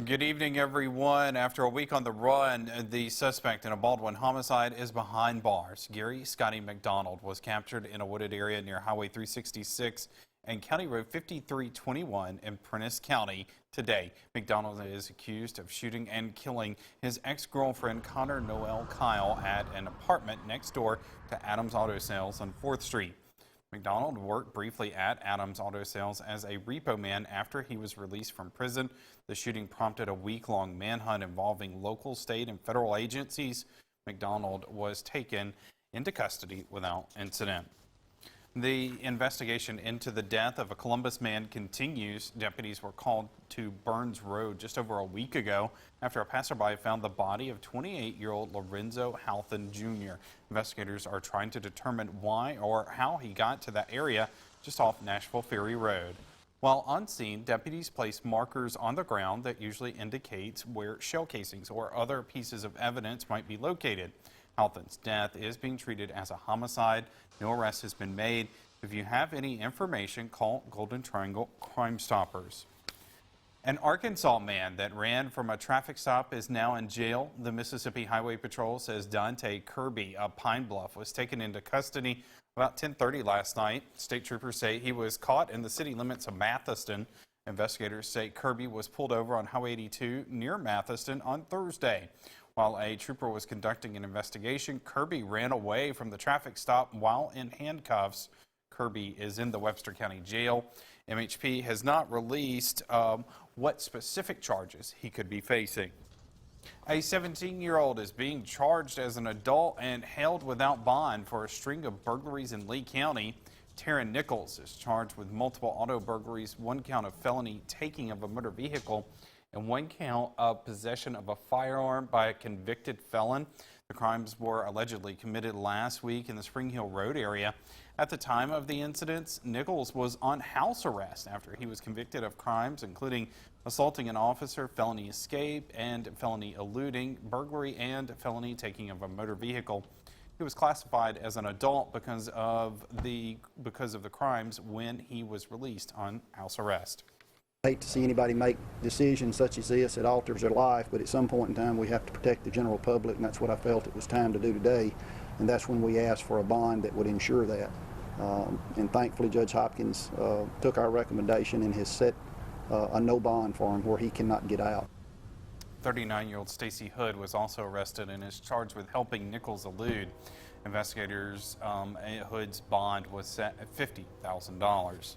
Good evening, everyone. After a week on the run, the suspect in a Baldwin homicide is behind bars. Gary Scotty McDonald was captured in a wooded area near Highway 366 and County Road 5321 in Prentiss County today. McDonald is accused of shooting and killing his ex-girlfriend Connor Noel Kyle at an apartment next door to Adams Auto Sales on 4th Street. McDonald worked briefly at Adams Auto Sales as a repo man after he was released from prison. The shooting prompted a week-long manhunt involving local, state, and federal agencies. McDonald was taken into custody without incident. The investigation into the death of a Columbus man continues. Deputies were called to Burns Road just over a week ago after a passerby found the body of 28-year-old Lorenzo Halthen Jr. Investigators are trying to determine why or how he got to that area just off Nashville Ferry Road. While on scene, deputies placed markers on the ground that usually indicates where shell casings or other pieces of evidence might be located. Halthen's death is being treated as a homicide. No arrest has been made. If you have any information, call Golden Triangle Crime Stoppers. An Arkansas man that ran from a traffic stop is now in jail. The Mississippi Highway Patrol says DONTA KIRBY of Pine Bluff was taken into custody about 10:30 last night. State troopers say he was caught in the city limits of Mathiston. Investigators say KIRBY was pulled over on Highway 82 near Mathiston on Thursday. While a trooper was conducting an investigation, KIRBY ran away from the traffic stop while in handcuffs. KIRBY is in the Webster County Jail. MHP has not released what specific charges he could be facing. A 17-year-old is being charged as an adult and held without bond for a string of burglaries in Lee County. Taryn Nichols is charged with multiple auto burglaries, 1 count of felony taking of a motor vehicle, and 1 count of possession of a firearm by a convicted felon. The crimes were allegedly committed last week in the Spring Hill Road area. At the time of the incidents, Nichols was on house arrest after he was convicted of crimes including assaulting an officer, felony escape, and felony eluding, burglary, and felony taking of a motor vehicle. He was classified as an adult because of the crimes when he was released on house arrest. I hate to see anybody make decisions such as this. It alters their life, but at some point in time we have to protect the general public, and that's what I felt it was time to do today. And that's when we asked for a bond that would ensure that. And thankfully Judge Hopkins took our recommendation and has set a no bond for him where he cannot get out. 39-year-old Stacy Hood was also arrested and is charged with helping Nichols elude. Investigators, Hood's bond was set at $50,000.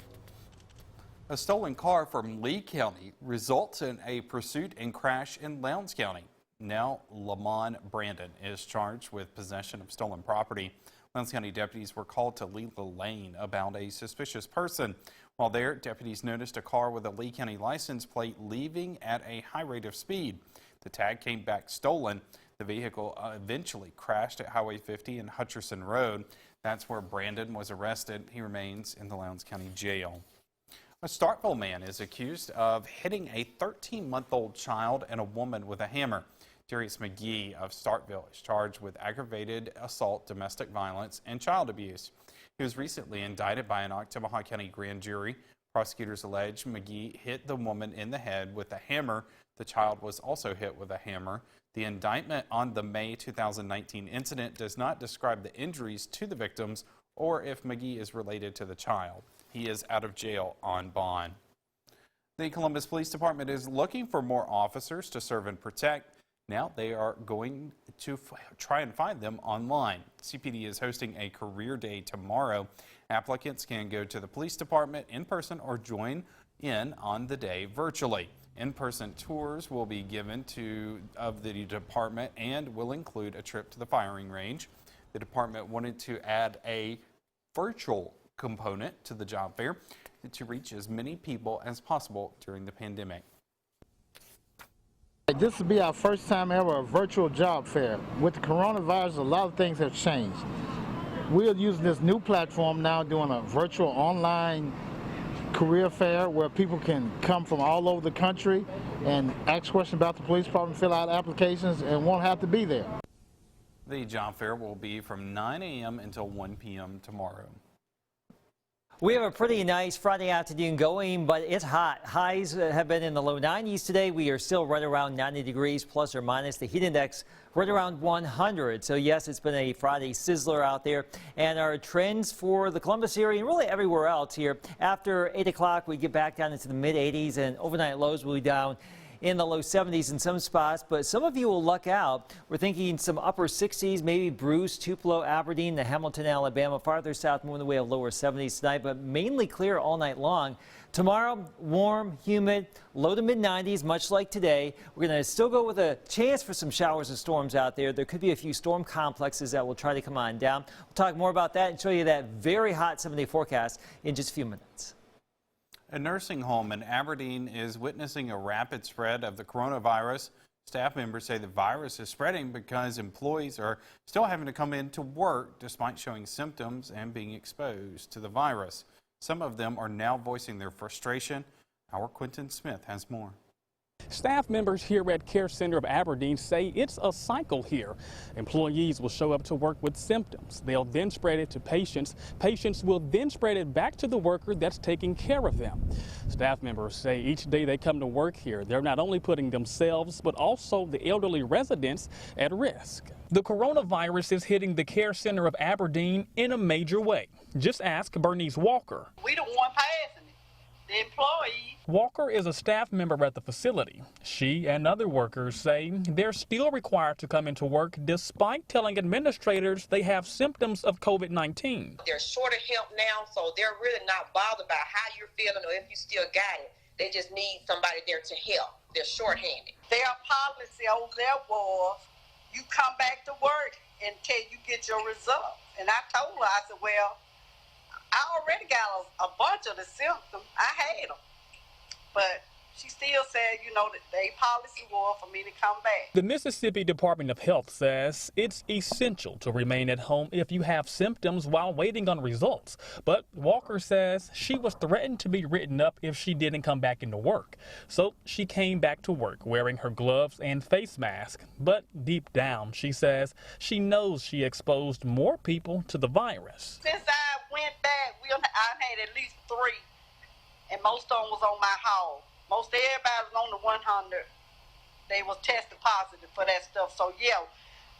A stolen car from Lee County results in a pursuit and crash in Lowndes County. Now, Lamon Brandon is charged with possession of stolen property. Lowndes County deputies were called to Leela Lane about a suspicious person. While there, deputies noticed a car with a Lee County license plate leaving at a high rate of speed. The tag came back stolen. The vehicle eventually crashed at Highway 50 and Hutcherson Road. That's where Brandon was arrested. He remains in the Lowndes County Jail. A Starkville man is accused of hitting a 13-month-old child and a woman with a hammer. DARIUS McGee of Starkville is charged with aggravated assault, domestic violence, and child abuse. He was recently indicted by an Oktibbeha County grand jury. Prosecutors allege McGee hit the woman in the head with a hammer. The child was also hit with a hammer. The indictment on the May 2019 incident does not describe the injuries to the victims or if McGee is related to the child. He is out of jail on bond. The Columbus Police Department is looking for more officers to serve and protect. Now they are going to try and find them online. CPD is hosting a career day tomorrow. Applicants can go to the police department in person or join in on the day virtually. In-person tours will be given of the department and will include a trip to the firing range. The department wanted to add a virtual component to the job fair to reach as many people as possible during the pandemic. This will be our first time ever a virtual job fair. With the coronavirus, a lot of things have changed. We're using this new platform now, doing a virtual online career fair where people can come from all over the country and ask questions about the police department, fill out applications, and won't have to be there. The job fair will be from 9 a.m. until 1 p.m. tomorrow. We have a pretty nice Friday afternoon going, but it's hot. Highs have been in the low 90s today. We are still right around 90 degrees plus or minus. The heat index right around 100. So yes, it's been a Friday sizzler out there. And our trends for the Columbus area and really everywhere else here. After 8 o'clock, we get back down into the mid 80s and overnight lows will be down in the low 70s in some spots, but some of you will luck out. We're thinking some upper 60s, maybe Bruce, Tupelo, Aberdeen, the Hamilton, Alabama. Farther south, more in the way of lower 70s tonight, but mainly clear all night long. Tomorrow, warm, humid, low to mid 90s, much like today. We're going to still go with a chance for some showers and storms out there. There could be a few storm complexes that will try to come on down. We'll talk more about that and show you that very hot 7-day forecast in just a few minutes. A nursing home in Aberdeen is witnessing a rapid spread of the coronavirus. Staff members say the virus is spreading because employees are still having to come into work despite showing symptoms and being exposed to the virus. Some of them are now voicing their frustration. Our Quentin Smith has more. Staff members here at Care Center of Aberdeen say it's a cycle here. Employees will show up to work with symptoms. They'll then spread it to patients. Patients will then spread it back to the worker that's taking care of them. Staff members say each day they come to work here, they're not only putting themselves, but also the elderly residents at risk. The coronavirus is hitting the Care Center of Aberdeen in a major way. Just ask Bernice Walker. We don't want passing it. The employees. Walker is a staff member at the facility. She and other workers say they're still required to come into work despite telling administrators they have symptoms of COVID-19. They're short of help now, so they're really not bothered about how you're feeling or if you still got it. They just need somebody there to help. They're shorthanded. Their policy over there was you come back to work until you get your results. And I told her, I said, well, I already got a bunch of the symptoms. I had them. But she still said, you know, that their policy was for me to come back. The Mississippi Department of Health says it's essential to remain at home if you have symptoms while waiting on results. But Walker says she was threatened to be written up if she didn't come back into work. So she came back to work wearing her gloves and face mask. But deep down, she says she knows she exposed more people to the virus. Since I went back, I had at least 3, and most of them was on my hall. Most everybody was on the 100. They was tested positive for that stuff. So yeah,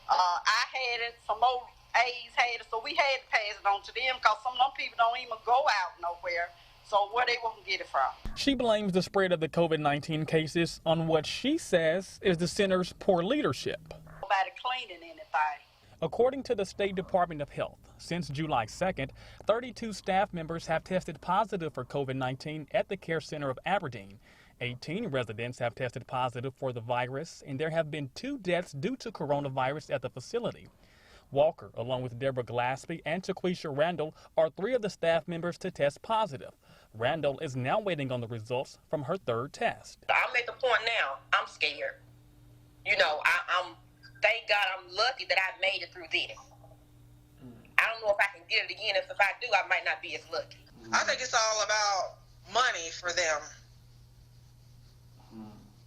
I had it. Some old A's had it. So we had to pass it on to them because some of them people don't even go out nowhere. So where they won't get it from? She blames the spread of the COVID-19 cases on what she says is the center's poor leadership. Nobody cleaning anything. According to the State Department of Health, since July 2nd, 32 staff members have tested positive for COVID-19 at the Care Center of Aberdeen. 18 residents have tested positive for the virus, and there have been 2 deaths due to coronavirus at the facility. Walker, along with Deborah Glaspie and Taquisha Randall, are 3 of the staff members to test positive. Randall is now waiting on the results from her 3rd test. I'm at the point now, I'm scared. You know, thank God I'm lucky that I made it through this. I don't know if I can get it again. If I do, I might not be as lucky. I think it's all about money for them.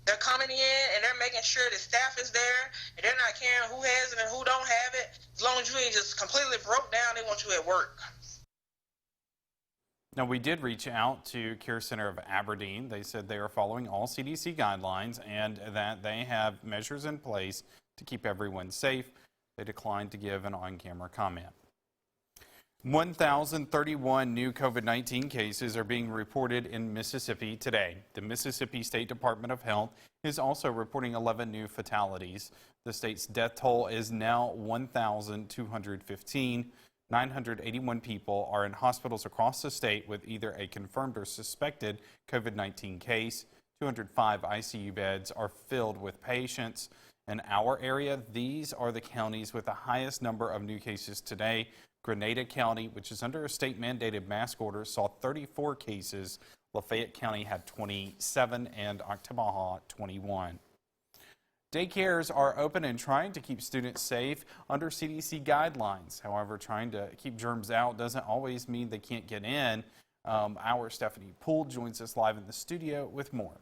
They're coming in and they're making sure the staff is there and they're not caring who has it and who don't have it. As long as you ain't just completely broke down, they want you at work. Now, we did reach out to Care Center of Aberdeen. They said they are following all CDC guidelines and that they have measures in place to keep everyone safe. They declined to give an on-camera comment. 1,031 new COVID-19 cases are being reported in Mississippi today. The Mississippi State Department of Health is also reporting 11 new fatalities. The state's death toll is now 1,215. 981 people are in hospitals across the state with either a confirmed or suspected COVID-19 case. 205 ICU beds are filled with patients. In our area, these are the counties with the highest number of new cases today. Grenada County, which is under a state-mandated mask order, saw 34 cases. Lafayette County had 27 and Octobaha 21. Daycares are open and trying to keep students safe under CDC guidelines. However, trying to keep germs out doesn't always mean they can't get in. Our Stephanie Poole joins us live in the studio with more.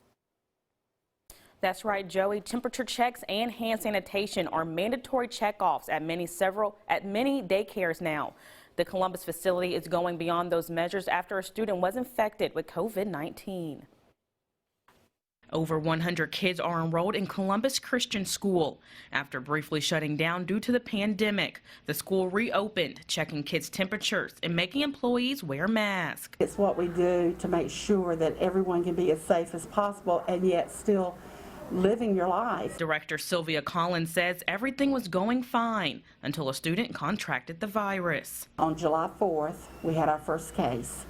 That's right, Joey. Temperature checks and hand sanitation are mandatory checkoffs at many daycares now. The Columbus facility is going beyond those measures after a student was infected with COVID-19. Over 100 kids are enrolled in Columbus Christian School. After briefly shutting down due to the pandemic, the school reopened, checking kids' temperatures and making employees wear masks. It's what we do to make sure that everyone can be as safe as possible and yet still living your life. Director Sylvia Collins says everything was going fine until a student contracted the virus. On July 4th, we had our first case,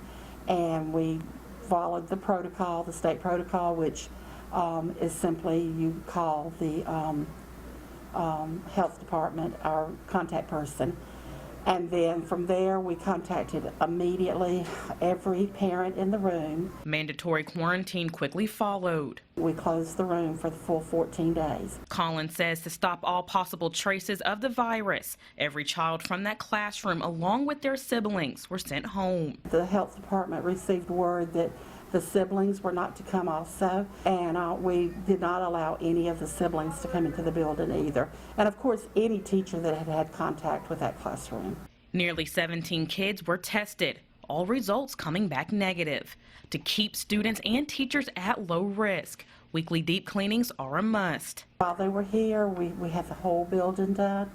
and we followed the protocol, the state protocol, which is simply you call the health department, our contact person. And then from there, we contacted immediately every parent in the room. Mandatory quarantine quickly followed. We closed the room for the full 14 days. Collins says to stop all possible traces of the virus, every child from that classroom, along with their siblings, were sent home. The health department received word that the siblings were not to come also, and we did not allow any of the siblings to come into the building either. And of course, any teacher that had had contact with that classroom. Nearly 17 kids were tested, all results coming back negative. To keep students and teachers at low risk, weekly deep cleanings are a must. While they were here, we had the whole building done,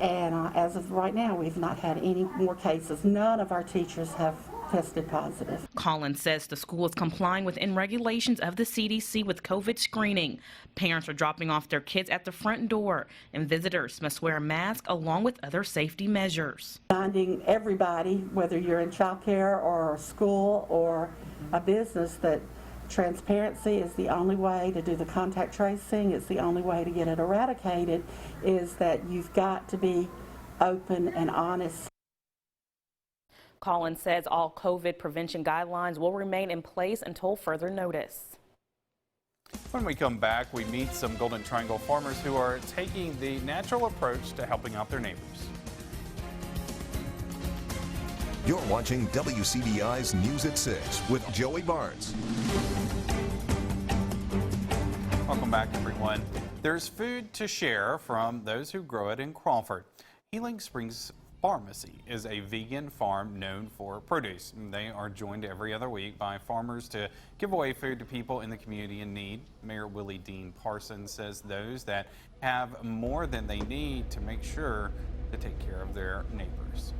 and as of right now, we've not had any more cases. None of our teachers have tested positive. Collins says the school is complying within regulations of the CDC with COVID screening. Parents are dropping off their kids at the front door, and visitors must wear a mask along with other safety measures. Reminding everybody, whether you're in child care or a school or a business, that transparency is the only way to do the contact tracing. It's the only way to get it eradicated, is that you've got to be open and honest. Collins says all COVID prevention guidelines will remain in place until further notice. When we come back, we meet some Golden Triangle farmers who are taking the natural approach to helping out their neighbors. You're watching WCBI's News at 6 with Joey Barnes. Welcome back, everyone. There's food to share from those who grow it in Crawford. Healing Springs Pharmacy is a vegan farm known for produce. They are joined every other week by farmers to give away food to people in the community in need. Mayor Willie Dean Parsons says those that have more than they need to make sure to take care of their neighbors.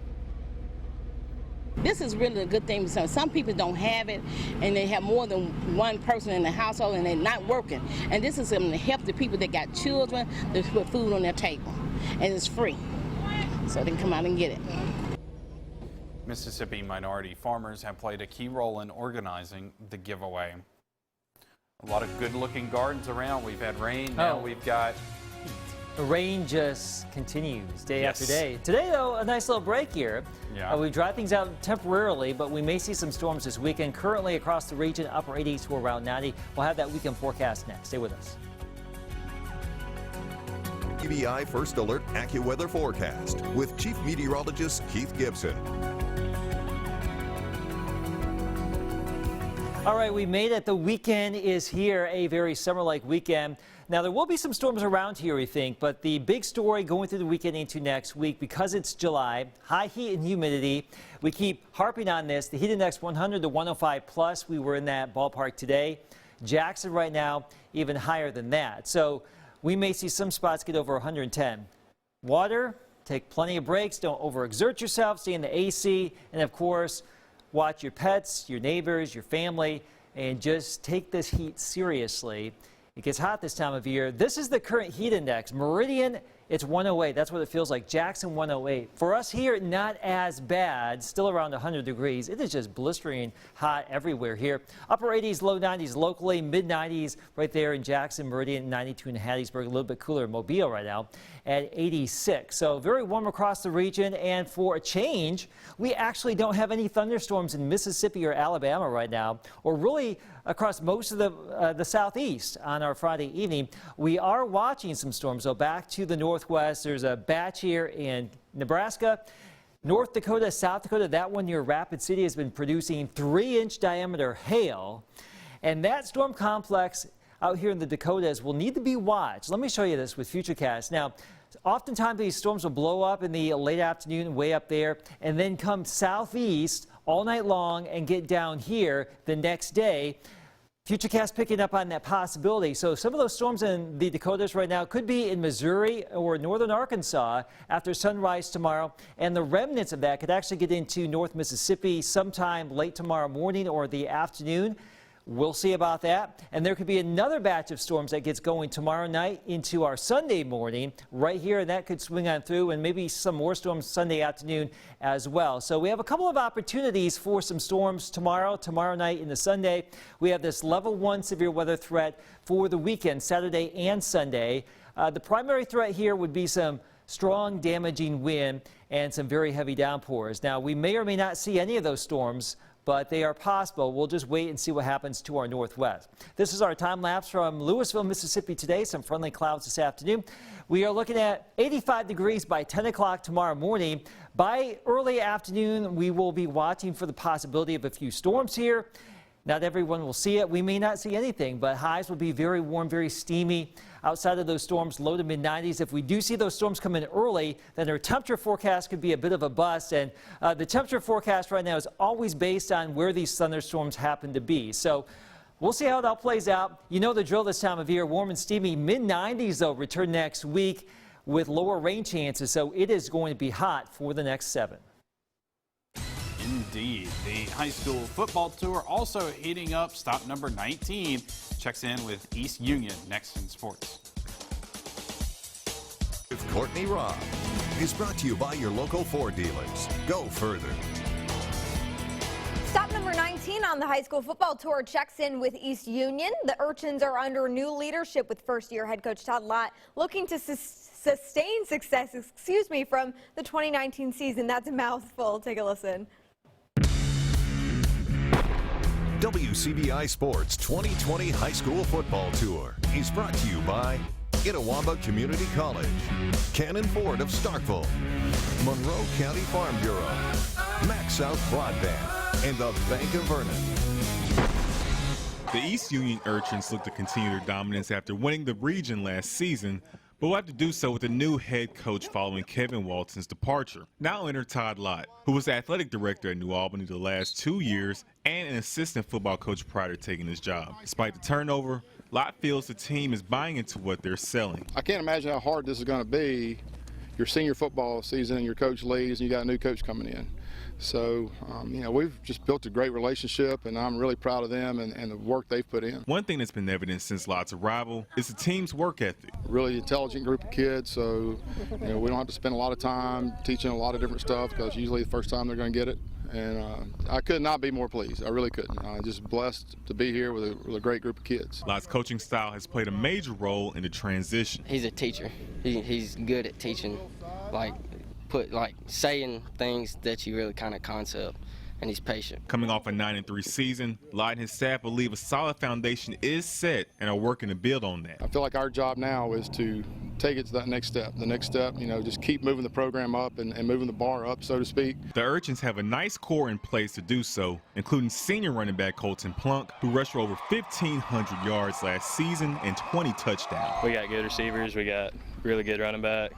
This is really a good thing because some people don't have it and they have more than one person in the household and they're not working. And this is something to help the people that got children to put food on their table. And it's free, so they can come out and get it. Mississippi minority farmers have played a key role in organizing the giveaway. A lot of good-looking gardens around. We've had rain, now we've got heat. The rain just continues day Yes. after day. Today, though, a nice little break here. Yeah. We dry things out temporarily, but we may see some storms this weekend. Currently across the region, upper 80s to around 90. We'll have that weekend forecast next. Stay with us. WCBI First Alert AccuWeather Forecast with Chief Meteorologist Keith Gibson. All right, we made it. The weekend is here, a very summer-like weekend. Now, there will be some storms around here, we think, but the big story going through the weekend into next week, because it's July, high heat and humidity. We keep harping on this. The heat index 100 to 105 plus. We were in that ballpark today. Jackson right now, even higher than that. So we may see some spots get over 110. Water, take plenty of breaks. Don't overexert yourself. Stay in the AC. And, of course, watch your pets, your neighbors, your family, and just take this heat seriously. It gets hot this time of year. This is the current heat index. Meridian, it's 108. That's what it feels like. Jackson, 108. For us here, not as bad. Still around 100 degrees. It is just blistering hot everywhere here. Upper 80s, low 90s locally. Mid 90s right there in Jackson, Meridian, 92 in Hattiesburg. A little bit cooler in Mobile right now at 86. So very warm across the region. And for a change, we actually don't have any thunderstorms in Mississippi or Alabama right now, or really across most of the southeast on our Friday evening. We are watching some storms, though, back to the northwest. There's a batch here in Nebraska. North Dakota, South Dakota, that one near Rapid City has been producing 3-inch diameter hail. And that storm complex out here in the Dakotas will need to be watched. Let me show you this with Futurecast. Now, Oftentimes these storms will blow up in the late afternoon way up there and then come southeast all night long and get down here the next day. Futurecast picking up on that possibility. So some of those storms in the Dakotas right now could be in Missouri or northern Arkansas after sunrise tomorrow. And the remnants of that could actually get into North Mississippi sometime late tomorrow morning or the afternoon. We'll see about that. And there could be another batch of storms that gets going tomorrow night into our Sunday morning right here. And that could swing on through, and maybe some more storms Sunday afternoon as well. So we have a couple of opportunities for some storms tomorrow night into Sunday. We have this level 1 severe weather threat for the weekend, Saturday and Sunday. The primary threat here would be some strong damaging wind and some very heavy downpours. Now, we may or may not see any of those storms, but they are possible. We'll just wait and see what happens to our northwest. This is our time lapse from Louisville, Mississippi today. Some friendly clouds this afternoon. We are looking at 85 degrees by 10 o'clock tomorrow morning. By early afternoon, we will be watching for the possibility of a few storms here. Not everyone will see it. We may not see anything, but highs will be very warm, very steamy. Outside of those storms, low to mid 90s. If we do see those storms come in early, then our temperature forecast could be a bit of a bust. And the temperature forecast right now is always based on where these thunderstorms happen to be. So we'll see how it all plays out. You know the drill this time of year. Warm and steamy. Mid 90s, though, return next week with lower rain chances. So it is going to be hot for the next 7. Indeed. The high school football tour also heating up. Stop number 19 checks in with East Union next in sports. With Courtney Robb is brought to you by your local Ford dealers. Go further. Stop number 19 on the high school football tour checks in with East Union. The Urchins are under new leadership with first-year head coach Todd Lott looking to sustain success, from the 2019 season. That's a mouthful. Take a listen. WCBI Sports 2020 High School Football Tour is brought to you by Itawamba Community College, Cannon Ford of Starkville, Monroe County Farm Bureau, Max South Broadband, and the Bank of Vernon. The East Union Urchins look to continue their dominance after winning the region last season, but will have to do so with a new head coach following Kevin Walton's departure. Now enter Todd Lott, who was the athletic director at New Albany the last 2 years and an assistant football coach prior to taking his job. Despite the turnover, Lott feels the team is buying into what they're selling. I can't imagine how hard this is going to be. Your senior football season and your coach leaves and you got a new coach coming in. So, we've just built a great relationship, and I'm really proud of them and the work they've put in. One thing that's been evident since Lott's arrival is the team's work ethic. Really intelligent group of kids, so we don't have to spend a lot of time teaching a lot of different stuff because usually the first time they're going to get it. And I could not be more pleased. I really couldn't. I'm just blessed to be here with a great group of kids. Lott's coaching style has played a major role in the transition. He's a teacher. He's good at teaching, saying things that you really kind of concept, and he's patient. Coming off a 9-3 season, Lott and his staff believe a solid foundation is set and are working to build on that. I feel like our job now is to take it to that next step. The next step, just keep moving the program up and moving the bar up, so to speak. The Urchins have a nice core in place to do so, including senior running back Colton Plunk, who rushed for over 1,500 yards last season and 20 touchdowns. We got good receivers. We got really good running back,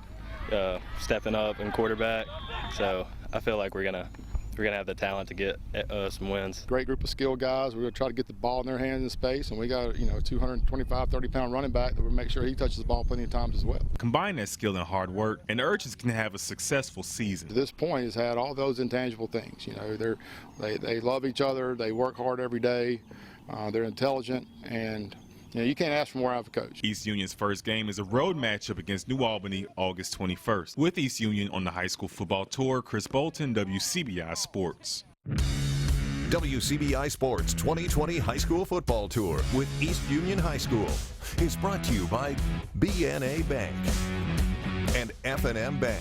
stepping up and quarterback. So I feel like we're gonna have the talent to get some wins. Great group of skilled guys. We're gonna try to get the ball in their hands in space, and we got a 225, 30-pound running back that will make sure he touches the ball plenty of times as well. Combine that skill and hard work, and the Urchins can have a successful season. To this point, has had all those intangible things. They love each other. They work hard every day. They're intelligent, and you can't ask for more out of a coach. East Union's first game is a road matchup against New Albany August 21st. With East Union on the high school football tour, Chris Bolton, WCBI Sports. WCBI Sports 2020 High School Football Tour with East Union High School is brought to you by BNA Bank and F&M Bank.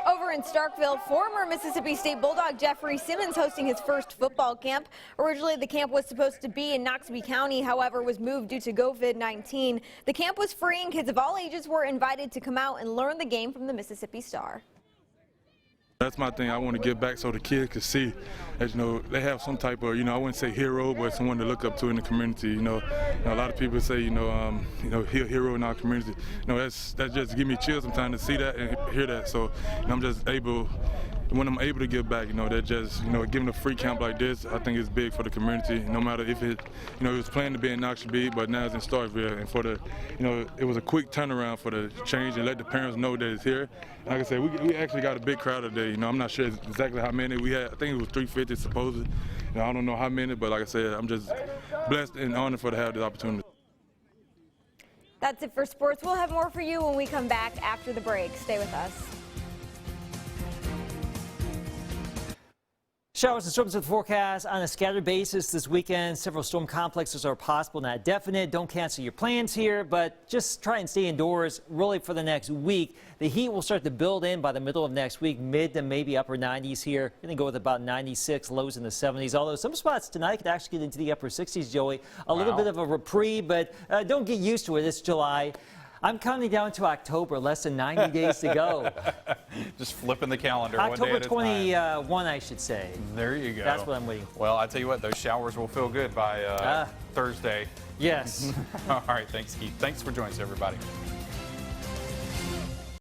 Over in Starkville, former Mississippi State Bulldog Jeffrey Simmons hosting his first football camp. Originally, the camp was supposed to be in Wcbi County, however, was moved due to COVID-19. The camp was free and kids of all ages were invited to come out and learn the game from the Mississippi Star. That's my thing. I want to give back so the kids can see, as you know, they have some type of, I wouldn't say hero, but someone to look up to in the community. A lot of people say, hero in our community. That just give me chills sometimes to see that and hear that. So I'm just able. When I'm able to give back, that just, giving a free camp like this, I think it's big for the community. No matter if it, it was planned to be in Wcbi, but now it's in Starkville. And for the, it was a quick turnaround for the change and let the parents know that it's here. And like I said, we actually got a big crowd today. I'm not sure exactly how many we had. I think it was 350 supposedly. I don't know how many, but like I said, I'm just blessed and honored to have this opportunity. That's it for sports. We'll have more for you when we come back after the break. Stay with us. Showers and storms with forecast on a scattered basis this weekend. Several storm complexes are possible, not definite. Don't cancel your plans here, but just try and stay indoors really for the next week. The heat will start to build in by the middle of next week, mid to maybe upper 90s here. Going to go with about 96, lows in the 70s. Although some spots tonight could actually get into the upper 60s, Joey. A little bit of a reprieve, but don't get used to it. It's July. I'm counting down to October, less than 90 days to go. Just flipping the calendar. October one day 21, I should say. There you go. That's what I'm waiting for. Well, I tell you what, those showers will feel good by Thursday. Yes. All right, thanks, Keith. Thanks for joining us, everybody.